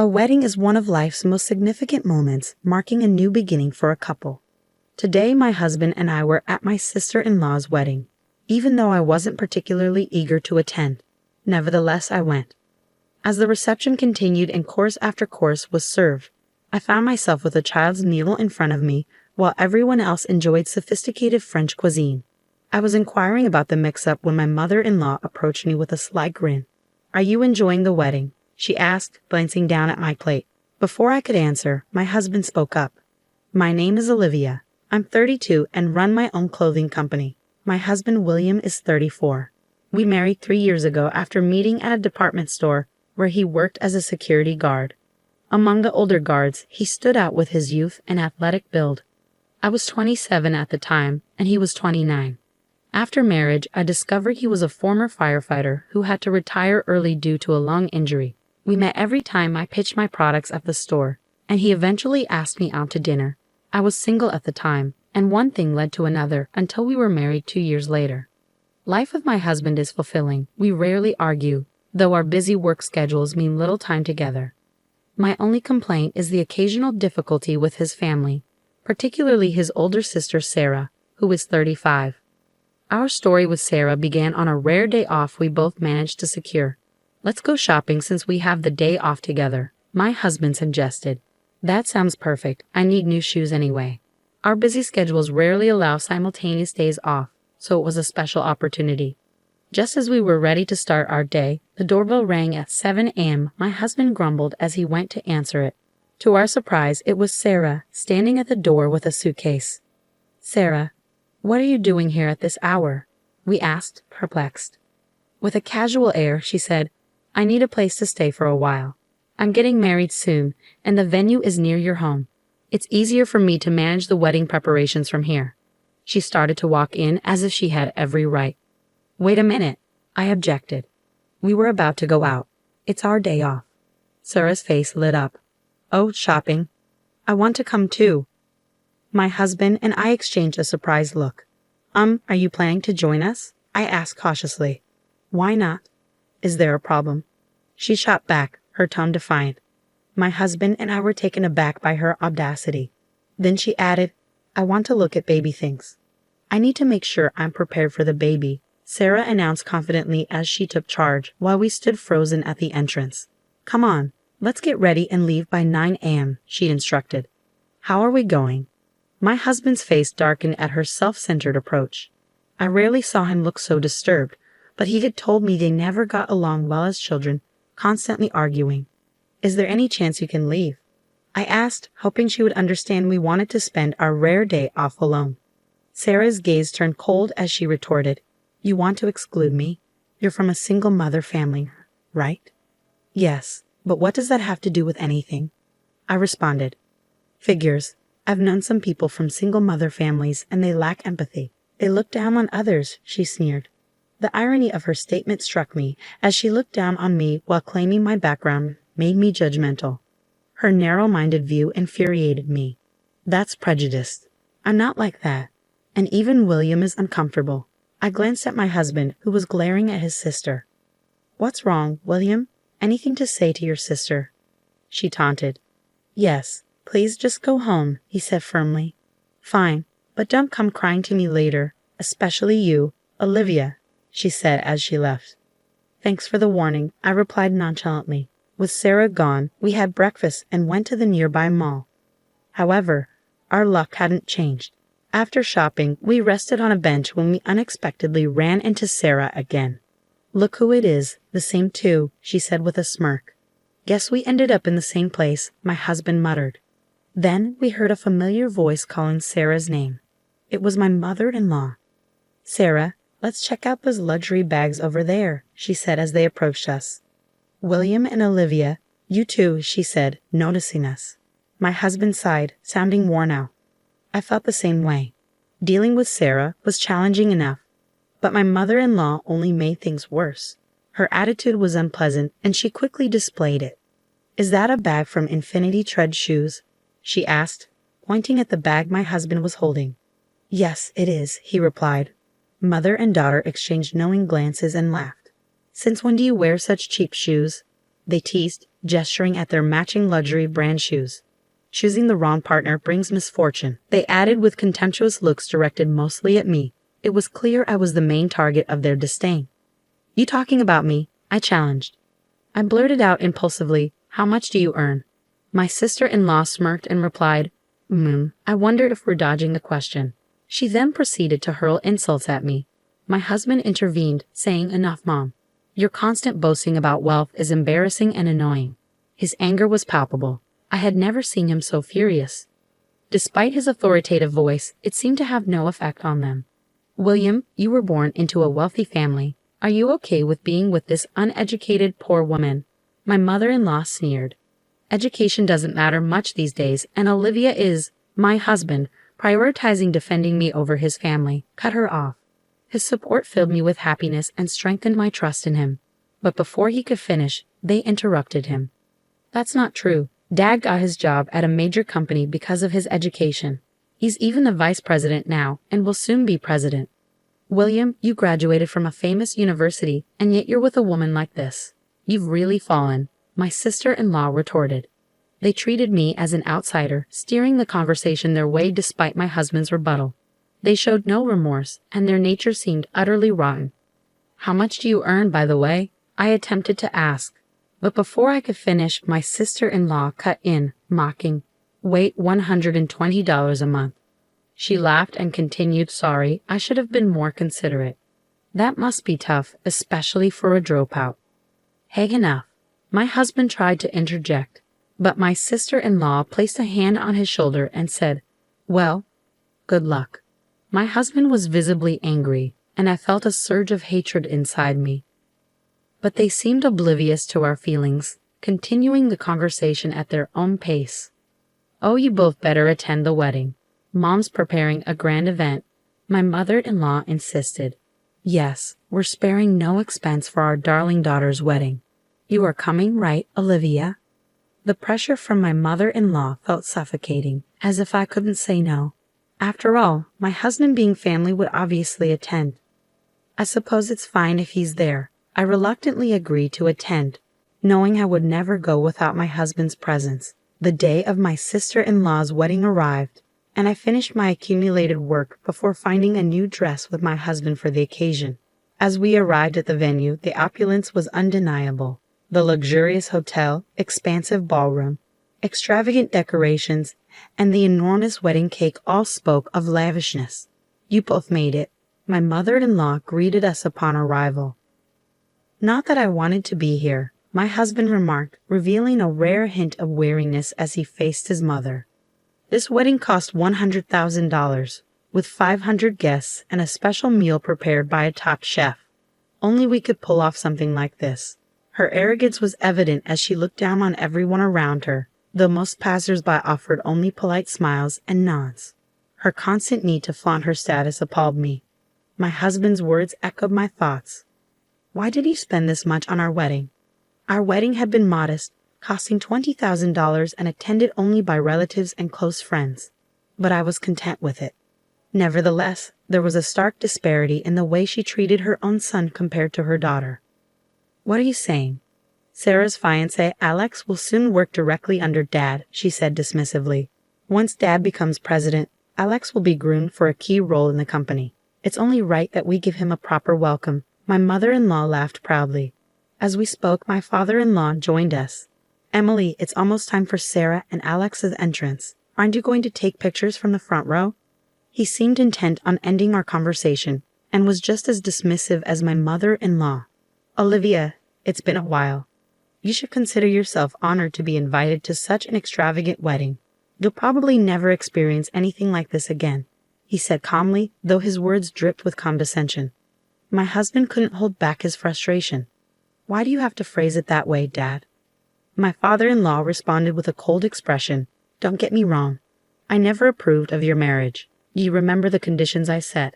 A wedding is one of life's most significant moments, marking a new beginning for a couple. Today, my husband and I were at my sister-in-law's wedding, even though I wasn't particularly eager to attend. Nevertheless, I went. As the reception continued and course after course was served, I found myself with a child's needle in front of me while everyone else enjoyed sophisticated French cuisine. I was inquiring about the mix-up when my mother-in-law approached me with a sly grin. "Are you enjoying the wedding?" she asked, glancing down at my plate. Before I could answer, my husband spoke up. "My name is Olivia. I'm 32 and run my own clothing company. My husband William is 34. We married 3 years ago after meeting at a department store where he worked as a security guard. Among the older guards, he stood out with his youth and athletic build. I was 27 at the time, and he was 29. After marriage, I discovered he was a former firefighter who had to retire early due to a lung injury. We met every time I pitched my products at the store, and he eventually asked me out to dinner. I was single at the time, and one thing led to another until we were married 2 years later. Life with my husband is fulfilling. We rarely argue, though our busy work schedules mean little time together. My only complaint is the occasional difficulty with his family, particularly his older sister Sarah, who is 35. Our story with Sarah began on a rare day off we both managed to secure. "Let's go shopping since we have the day off together," my husband suggested. "That sounds perfect. I need new shoes anyway." Our busy schedules rarely allow simultaneous days off, so it was a special opportunity. Just as we were ready to start our day, the doorbell rang at 7 a.m. My husband grumbled as he went to answer it. To our surprise, it was Sarah, standing at the door with a suitcase. "Sarah, what are you doing here at this hour?" we asked, perplexed. With a casual air, she said, "I need a place to stay for a while. I'm getting married soon, and the venue is near your home. It's easier for me to manage the wedding preparations from here." She started to walk in as if she had every right. "Wait a minute," I objected. "We were about to go out. It's our day off." Sarah's face lit up. "Oh, shopping? I want to come too." My husband and I exchanged a surprised look. Are you planning to join us?" I asked cautiously. "Why not? Is there a problem?" She shot back, her tone defiant. My husband and I were taken aback by her audacity. Then she added, "I want to look at baby things." "I need to make sure I'm prepared for the baby," Sarah announced confidently as she took charge, while we stood frozen at the entrance. "Come on, let's get ready and leave by 9 a.m., she instructed. "How are we going?" My husband's face darkened at her self-centered approach. I rarely saw him look so disturbed, but he had told me they never got along well as children, constantly arguing. "Is there any chance you can leave?" I asked, hoping she would understand we wanted to spend our rare day off alone. Sarah's gaze turned cold as she retorted, "You want to exclude me? You're from a single mother family, right?" "Yes, but what does that have to do with anything?" I responded. "Figures. I've known some people from single mother families and they lack empathy. They look down on others," she sneered. The irony of her statement struck me as she looked down on me while claiming my background made me judgmental. Her narrow-minded view infuriated me. That's prejudice. I'm not like that. And even William is uncomfortable. I glanced at my husband, who was glaring at his sister. "What's wrong, William? Anything to say to your sister?" She taunted. "Yes, please just go home," he said firmly. "Fine, but don't come crying to me later, especially you, Olivia," she said as she left. "Thanks for the warning," I replied nonchalantly. With Sarah gone, we had breakfast and went to the nearby mall. However, our luck hadn't changed. After shopping, we rested on a bench when we unexpectedly ran into Sarah again. "Look who it is, the same two," she said with a smirk. "Guess we ended up in the same place," my husband muttered. Then we heard a familiar voice calling Sarah's name. It was my mother-in-law. "Sarah, let's check out those luxury bags over there," she said as they approached us. "William and Olivia, you too," she said, noticing us. My husband sighed, sounding worn out. I felt the same way. Dealing with Sarah was challenging enough, but my mother-in-law only made things worse. Her attitude was unpleasant, and she quickly displayed it. "Is that a bag from Infinity Tread Shoes?" she asked, pointing at the bag my husband was holding. "Yes, it is," he replied. Mother and daughter exchanged knowing glances and laughed. "Since when do you wear such cheap shoes?" they teased, gesturing at their matching luxury brand shoes. Choosing the wrong partner brings misfortune, they added with contemptuous looks directed mostly at me. It was clear I was the main target of their disdain. You talking about me? I challenged. I blurted out impulsively, how much do you earn? My sister-in-law smirked and replied, I wondered if we're dodging the question. She then proceeded to hurl insults at me. My husband intervened, saying, enough, Mom. Your constant boasting about wealth is embarrassing and annoying. His anger was palpable. I had never seen him so furious. Despite his authoritative voice, it seemed to have no effect on them. William, you were born into a wealthy family. Are you okay with being with this uneducated poor woman? My mother-in-law sneered. Education doesn't matter much these days, and Olivia is, my husband, prioritizing defending me over his family, cut her off. His support filled me with happiness and strengthened my trust in him. But before he could finish, they interrupted him. That's not true. Dad got his job at a major company because of his education. He's even the vice president now and will soon be president. William, you graduated from a famous university, and yet you're with a woman like this. You've really fallen, my sister-in-law retorted. They treated me as an outsider, steering the conversation their way despite my husband's rebuttal. They showed no remorse, and their nature seemed utterly rotten. How much do you earn, by the way? I attempted to ask. But before I could finish, my sister-in-law cut in, mocking, wait, $120 a month. She laughed and continued, sorry, I should have been more considerate. That must be tough, especially for a dropout. Hey, enough. My husband tried to interject, but my sister-in-law placed a hand on his shoulder and said, well, good luck. My husband was visibly angry, and I felt a surge of hatred inside me. But they seemed oblivious to our feelings, continuing the conversation at their own pace. Oh, you both better attend the wedding. Mom's preparing a grand event. My mother-in-law insisted. Yes, we're sparing no expense for our darling daughter's wedding. You are coming, right, Olivia? The pressure from my mother-in-law felt suffocating, as if I couldn't say no. After all, my husband being family would obviously attend. I suppose it's fine if he's there. I reluctantly agreed to attend, knowing I would never go without my husband's presence. The day of my sister-in-law's wedding arrived, and I finished my accumulated work before finding a new dress with my husband for the occasion. As we arrived at the venue, the opulence was undeniable. The luxurious hotel, expansive ballroom, extravagant decorations, and the enormous wedding cake all spoke of lavishness. You both made it. My mother-in-law greeted us upon arrival. Not that I wanted to be here, my husband remarked, revealing a rare hint of weariness as he faced his mother. This wedding cost $100,000, with 500 guests and a special meal prepared by a top chef. Only we could pull off something like this. Her arrogance was evident as she looked down on everyone around her, though most passers-by offered only polite smiles and nods. Her constant need to flaunt her status appalled me. My husband's words echoed my thoughts. Why did he spend this much on our wedding? Our wedding had been modest, costing $20,000 and attended only by relatives and close friends. But I was content with it. Nevertheless, there was a stark disparity in the way she treated her own son compared to her daughter. What are you saying? Sarah's fiancé, Alex, will soon work directly under Dad, she said dismissively. Once Dad becomes president, Alex will be groomed for a key role in the company. It's only right that we give him a proper welcome. My mother-in-law laughed proudly. As we spoke, my father-in-law joined us. Emily, it's almost time for Sarah and Alex's entrance. Aren't you going to take pictures from the front row? He seemed intent on ending our conversation, and was just as dismissive as my mother-in-law. Olivia, it's been a while. You should consider yourself honored to be invited to such an extravagant wedding. You'll probably never experience anything like this again, he said calmly, though his words dripped with condescension. My husband couldn't hold back his frustration. Why do you have to phrase it that way, Dad? My father-in-law responded with a cold expression. Don't get me wrong. I never approved of your marriage. You remember the conditions I set.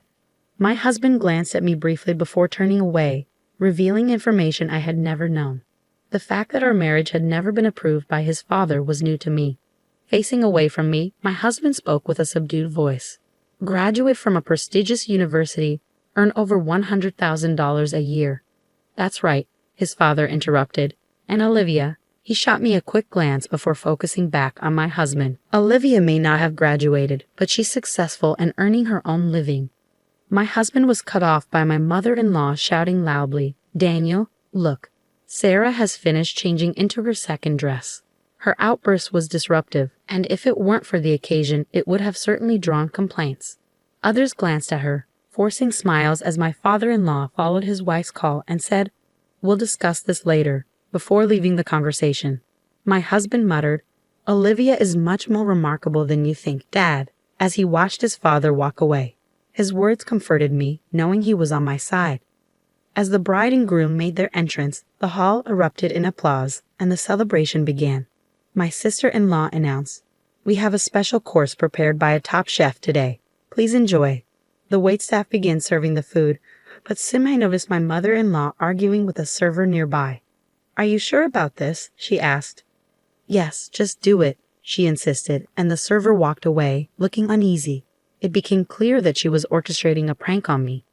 My husband glanced at me briefly before turning away, revealing information I had never known. The fact that our marriage had never been approved by his father was new to me. Facing away from me, my husband spoke with a subdued voice. Graduate from a prestigious university, earn over $100,000 a year. That's right, his father interrupted. And Olivia, He shot me a quick glance before focusing back on my husband. Olivia may not have graduated, but she's successful and earning her own living. My husband was cut off by my mother-in-law shouting loudly, "Daniel, look. Sarah has finished changing into her second dress." Her outburst was disruptive, and if it weren't for the occasion, it would have certainly drawn complaints. Others glanced at her, forcing smiles as my father-in-law followed his wife's call and said, "We'll discuss this later," before leaving the conversation. My husband muttered, "Olivia is much more remarkable than you think, Dad," as he watched his father walk away. His words comforted me, knowing he was on my side. As the bride and groom made their entrance, the hall erupted in applause, and the celebration began. My sister-in-law announced, "We have a special course prepared by a top chef today. Please enjoy." The waitstaff began serving the food, but soon I noticed my mother-in-law arguing with a server nearby. "Are you sure about this?" she asked. "Yes, just do it," she insisted, and the server walked away, looking uneasy. It became clear that she was orchestrating a prank on me.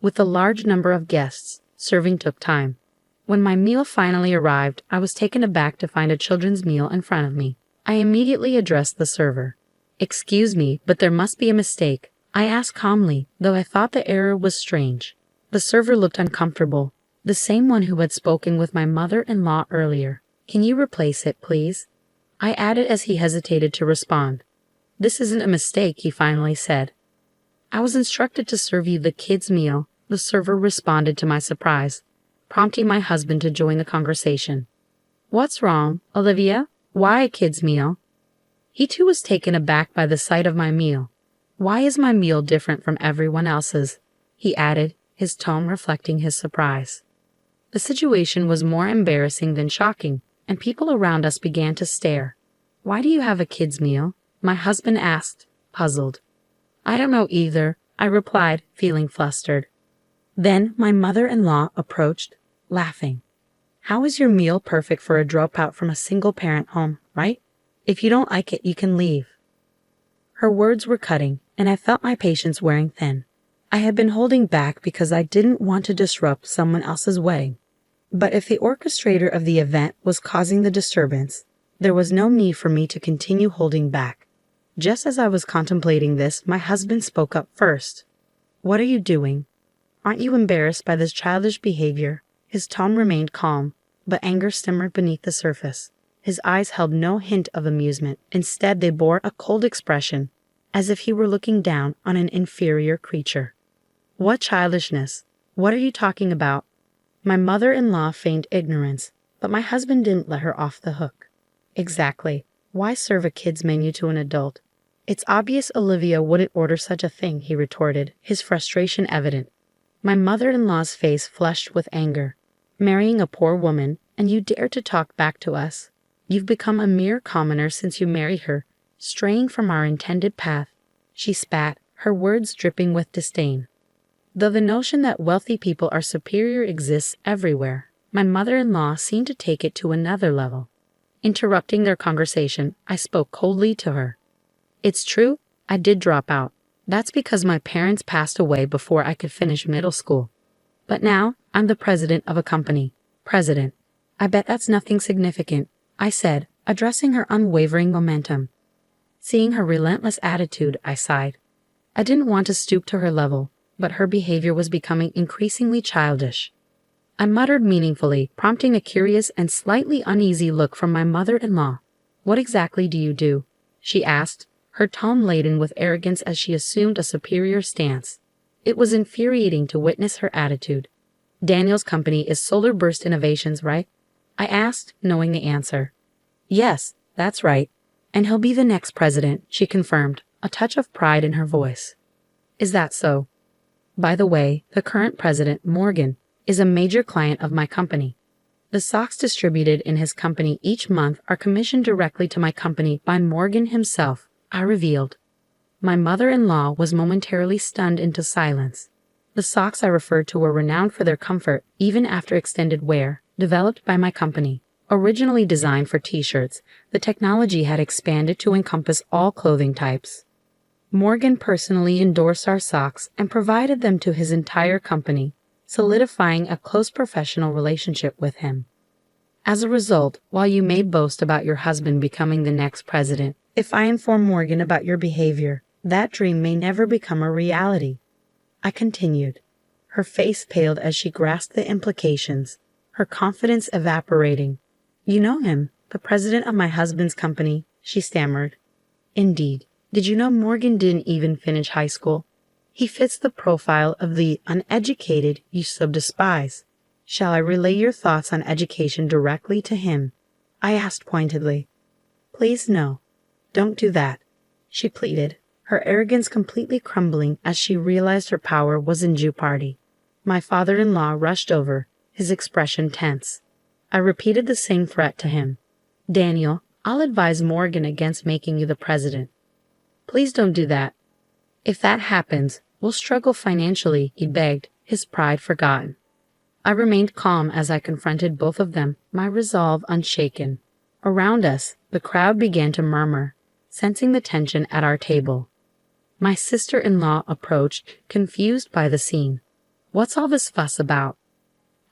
With a large number of guests, serving took time. When my meal finally arrived, I was taken aback to find a children's meal in front of me. I immediately addressed the server. "Excuse me, but there must be a mistake," I asked calmly, though I thought the error was strange. The server looked uncomfortable, the same one who had spoken with my mother-in-law earlier. "Can you replace it, please?" I added as he hesitated to respond. "This isn't a mistake," he finally said. "I was instructed to serve you the kids' meal," the server responded to my surprise, prompting my husband to join the conversation. "What's wrong, Olivia? Why a kids' meal?" He too was taken aback by the sight of my meal. "Why is my meal different from everyone else's?" he added, his tone reflecting his surprise. The situation was more embarrassing than shocking, and people around us began to stare. "Why do you have a kids' meal?" my husband asked, puzzled. "I don't know either," I replied, feeling flustered. Then my mother-in-law approached, laughing. "How is your meal perfect for a dropout from a single-parent home, right? If you don't like it, you can leave." Her words were cutting, and I felt my patience wearing thin. I had been holding back because I didn't want to disrupt someone else's wedding. But if the orchestrator of the event was causing the disturbance, there was no need for me to continue holding back. Just as I was contemplating this, my husband spoke up first. "What are you doing? Aren't you embarrassed by this childish behavior?" His tone remained calm, but anger simmered beneath the surface. His eyes held no hint of amusement. Instead, they bore a cold expression, as if he were looking down on an inferior creature. "What childishness? What are you talking about?" My mother-in-law feigned ignorance, but my husband didn't let her off the hook. "Exactly. Why serve a kid's menu to an adult? It's obvious Olivia wouldn't order such a thing," he retorted, his frustration evident. My mother-in-law's face flushed with anger. "Marrying a poor woman, and you dare to talk back to us. You've become a mere commoner since you married her, straying from our intended path." She spat, her words dripping with disdain. Though the notion that wealthy people are superior exists everywhere, my mother-in-law seemed to take it to another level. Interrupting their conversation, I spoke coldly to her. "It's true, I did drop out. That's because my parents passed away before I could finish middle school. But now, I'm the president of a company." "President? I bet that's nothing significant," I said, addressing her unwavering momentum. Seeing her relentless attitude, I sighed. I didn't want to stoop to her level, but her behavior was becoming increasingly childish. I muttered meaningfully, prompting a curious and slightly uneasy look from my mother-in-law. "What exactly do you do?" she asked, her tone laden with arrogance as she assumed a superior stance. It was infuriating to witness her attitude. "Daniel's company is Solar Burst Innovations, right?" I asked, knowing the answer. "Yes, that's right. And he'll be the next president," she confirmed, a touch of pride in her voice. "Is that so? By the way, the current president, Morgan, is a major client of my company. The socks distributed in his company each month are commissioned directly to my company by Morgan himself," I revealed. My mother-in-law was momentarily stunned into silence. The socks I referred to were renowned for their comfort, even after extended wear, developed by my company. Originally designed for t-shirts, the technology had expanded to encompass all clothing types. Morgan personally endorsed our socks and provided them to his entire company, solidifying a close professional relationship with him. As a result, while you may boast about your husband becoming the next president, if I inform Morgan about your behavior, that dream may never become a reality. I continued. Her face paled as she grasped the implications, her confidence evaporating. You know him, the president of my husband's company, she stammered. Indeed. Did you know Morgan didn't even finish high school? He fits the profile of the uneducated you so despise. Shall I relay your thoughts on education directly to him? I asked pointedly. Please no. Don't do that, she pleaded, her arrogance completely crumbling as she realized her power was in jeopardy. My father-in-law rushed over, his expression tense. I repeated the same threat to him. Daniel, I'll advise Morgan against making you the president. Please don't do that. If that happens, we'll struggle financially, he begged, his pride forgotten. I remained calm as I confronted both of them, my resolve unshaken. Around us, the crowd began to murmur, sensing the tension at our table. My sister-in-law approached, confused by the scene. What's all this fuss about?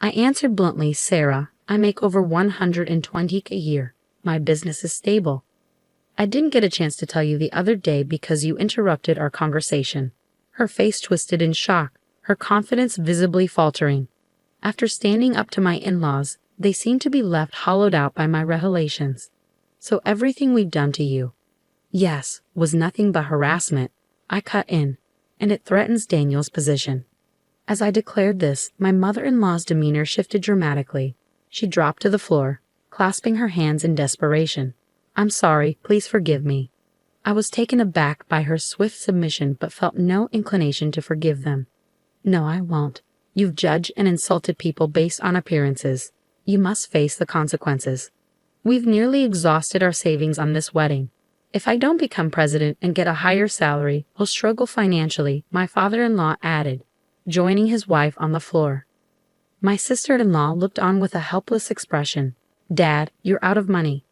I answered bluntly, Sarah, I make over $120K a year. My business is stable. I didn't get a chance to tell you the other day because you interrupted our conversation. Her face twisted in shock, her confidence visibly faltering. After standing up to my in-laws, they seemed to be left hollowed out by my revelations. So everything we've done to you, yes, was nothing but harassment, I cut in, and it threatens Daniel's position. As I declared this, my mother-in-law's demeanor shifted dramatically. She dropped to the floor, clasping her hands in desperation. I'm sorry, please forgive me. I was taken aback by her swift submission but felt no inclination to forgive them. No, I won't. You've judged and insulted people based on appearances. You must face the consequences. We've nearly exhausted our savings on this wedding. If I don't become president and get a higher salary, we'll struggle financially, my father-in-law added, joining his wife on the floor. My sister-in-law looked on with a helpless expression. Dad, you're out of money.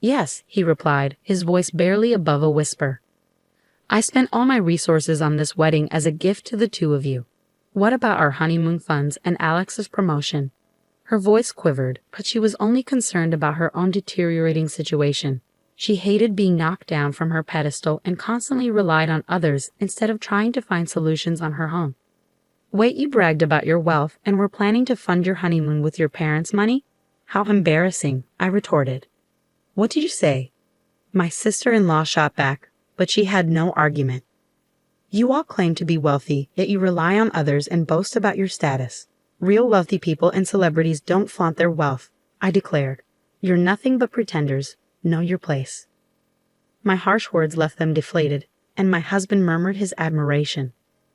Yes, he replied, his voice barely above a whisper. I spent all my resources on this wedding as a gift to the two of you. What about our honeymoon funds and Alex's promotion? Her voice quivered, but she was only concerned about her own deteriorating situation. She hated being knocked down from her pedestal and constantly relied on others instead of trying to find solutions on her own. Wait, you bragged about your wealth and were planning to fund your honeymoon with your parents' money? How embarrassing, I retorted. What did you say? My sister-in-law shot back, but she had no argument. You all claim to be wealthy, yet you rely on others and boast about your status. Real wealthy people and celebrities don't flaunt their wealth, I declared. You're nothing but pretenders. Know your place. My harsh words left them deflated, and my husband murmured his admiration.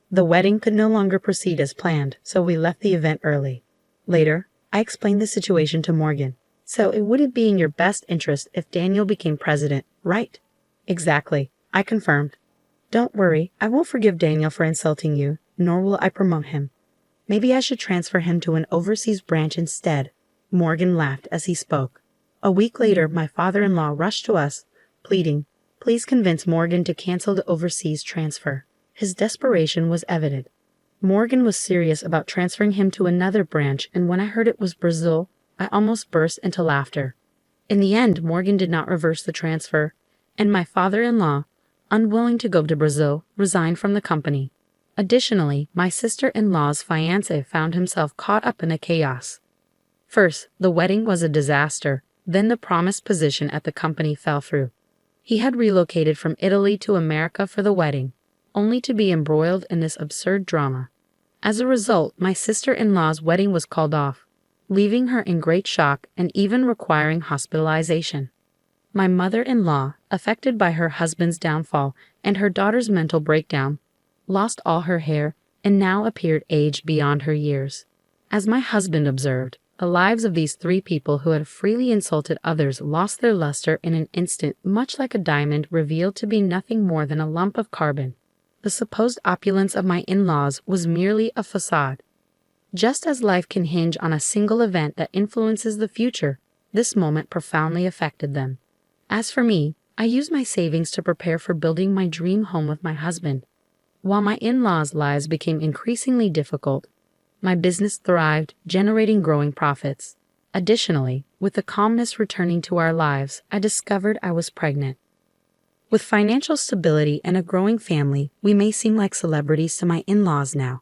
The wedding could no longer proceed as planned, so we left the event early. Later, I explained the situation to Morgan. So it wouldn't be in your best interest if Daniel became president, right? Exactly, I confirmed. Don't worry, I won't forgive Daniel for insulting you, nor will I promote him. Maybe I should transfer him to an overseas branch instead. Morgan laughed as he spoke. A week later, my father-in-law rushed to us, pleading, please convince Morgan to cancel the overseas transfer. His desperation was evident. Morgan was serious about transferring him to another branch, and when I heard it was Brazil, I almost burst into laughter. In the end, Morgan did not reverse the transfer, and my father-in-law, unwilling to go to Brazil, resigned from the company. Additionally, my sister-in-law's fiancé found himself caught up in the chaos. First, the wedding was a disaster, then the promised position at the company fell through. He had relocated from Italy to America for the wedding, only to be embroiled in this absurd drama. As a result, my sister-in-law's wedding was called off, leaving her in great shock and even requiring hospitalization. My mother-in-law, affected by her husband's downfall and her daughter's mental breakdown, lost all her hair and now appeared aged beyond her years. As my husband observed, the lives of these three people who had freely insulted others lost their luster in an instant, much like a diamond revealed to be nothing more than a lump of carbon. The supposed opulence of my in-laws was merely a facade. Just as life can hinge on a single event that influences the future, this moment profoundly affected them. As for me, I used my savings to prepare for building my dream home with my husband. While my in-laws' lives became increasingly difficult, my business thrived, generating growing profits. Additionally, with the calmness returning to our lives, I discovered I was pregnant. With financial stability and a growing family, we may seem like celebrities to my in-laws now.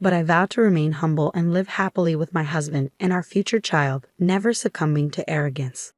But I vow to remain humble and live happily with my husband and our future child, never succumbing to arrogance.